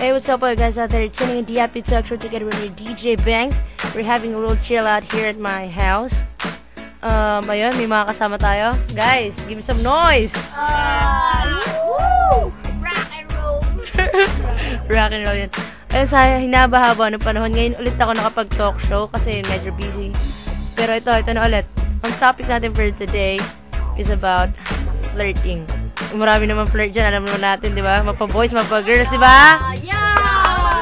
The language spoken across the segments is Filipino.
Hey, what's up, guys out there? Tuning in DIP Talk Show together with me, DJ Banks. We're having a little chill out here at my house. Ayun, may mga kasama tayo. Guys, give me some noise! Woo! Rock and roll! Rock and roll yan. Ayun, sa hinaba-haba ng panahon, ngayon ulit ako nakapag-talk show kasi medyo busy. Pero ito na ulit. Ang topic natin for today is about flirting. Marami naman flirt dyan, alam naman natin, di ba? Mapa-boys, mapa-girls, di ba? Yeah!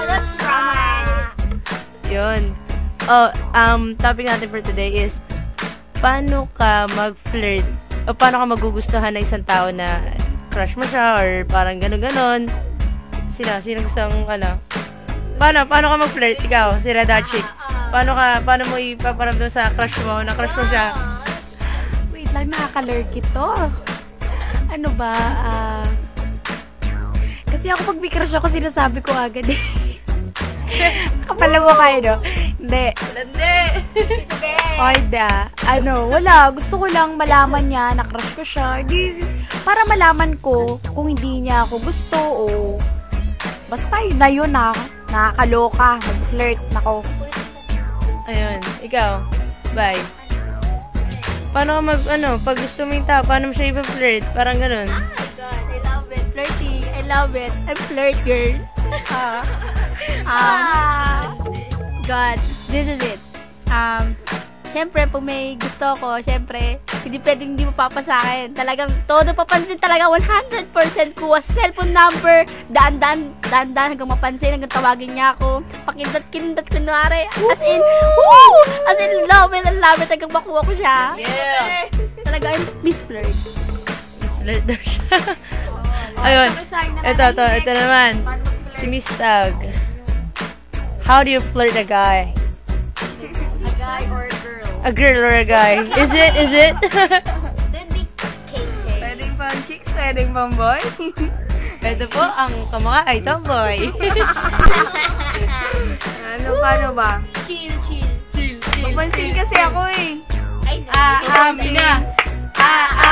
That's drama! Yun. Topic natin for today is paano ka mag-flirt o paano ka magugustuhan ng isang tao na crush mo siya or parang gano'n-gano'n. Sino gustong, paano ka mag-flirt? Ikaw, si Red Hot Chick. Paano mo ipaparamdam sa crush mo, na crush mo siya? Wait lang, nakaka-lurky to. Ano ba? Kasi ako pag may crush ako, sinasabi ko agad eh. Kapala mo kayo, no? Hindi. Wala. Gusto ko lang malaman niya na crush ko siya. Para malaman ko kung hindi niya ako gusto o basta yun na yun na. Nakakaloka. Mag-flirt. Nako. Ayun. Ikaw. Bye. Paano ka pag gusto mo yung tao, paano mo siya ipa-flirt? Parang ganun. Oh my God, I love it. Flirting. I love it. I'm flirt girl. God, this is it. Siyempre, pag may gusto ko, siyempre, hindi pwedeng hindi mapapa sa akin. Talagang, todo papansin talaga, 100% kuha sa cellphone number, daan-daan hanggang mapansin, hanggang tawagin niya ako, pakindat, kunwari, as in, love it, hanggang makuha ko siya. Yeah! Talaga, I'm Miss Flirt. Miss Flirt daw siya. Ayun. Ito naman. Si Miss Tag. How do you flirt a guy? A guy or a girl? A girl or a guy? Is it? Then be KK. Pwedeng pang chicks, pwedeng pang boy. Ito po, ang kamukha ay tomboy. Paano ba? Chill. Mapansin kasi ako eh. Amin na!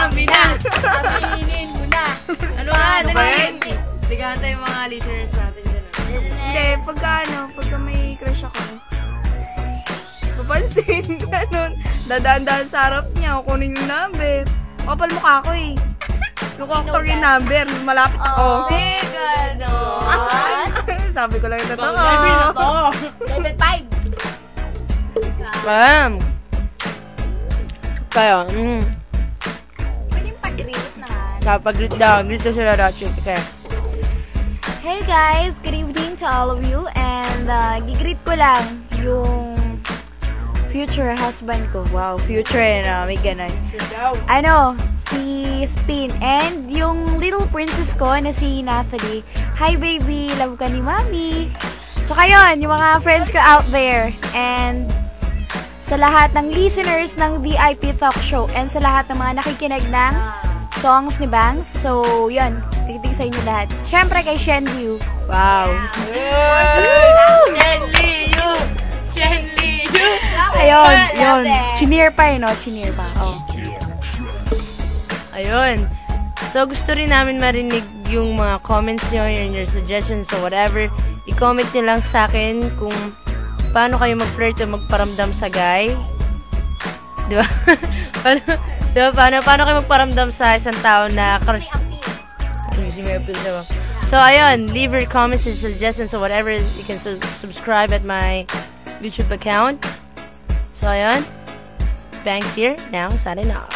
Aminin mo na. Ano ba yan? Ligahan tayo mga listeners natin dyan. Hindi, pagka may crush ako, mapansin, ganun. Dadaan-daan sa harap niya, kukunin yung number. Kapal mukha ko eh. Lukoktor yung number, malapit ako. Ganon. Sabi ko lang yung totoo. Level 5. Bam! Kaya, Pwedeng pag-greet na. kapag-greet daw. Greet ko sila daw, chick. Okay. Hey guys, good evening to all of you. And gigreet ko lang yung future husband ko. Wow, future may ganun. Si Spin. And yung little princess ko na si Nathalie. Hi baby, love ka ni Mami. Tsaka yun, yung mga friends ko out there. And sa lahat ng listeners ng VIP Talk Show. And sa lahat ng mga nakikinig ng songs ni Banks. So, yun. Tigitig sa inyo lahat. Siyempre kay Shen Liu. Wow. Shen Liu. Ayun, yun. Chineer pa no? Chineer pa. Oh. Ayun. So, gusto rin namin marinig yung mga comments nyo, your suggestions, or whatever. I-comment nyo lang sa akin kung paano kayo mag-flirt o magparamdam sa guy. Diba? Paano kayo magparamdam sa isang tao na crush? So, ayun. Leave your comments and suggestions or whatever. You can subscribe at my YouTube account. So, ayun. Banks here. Now, signing off.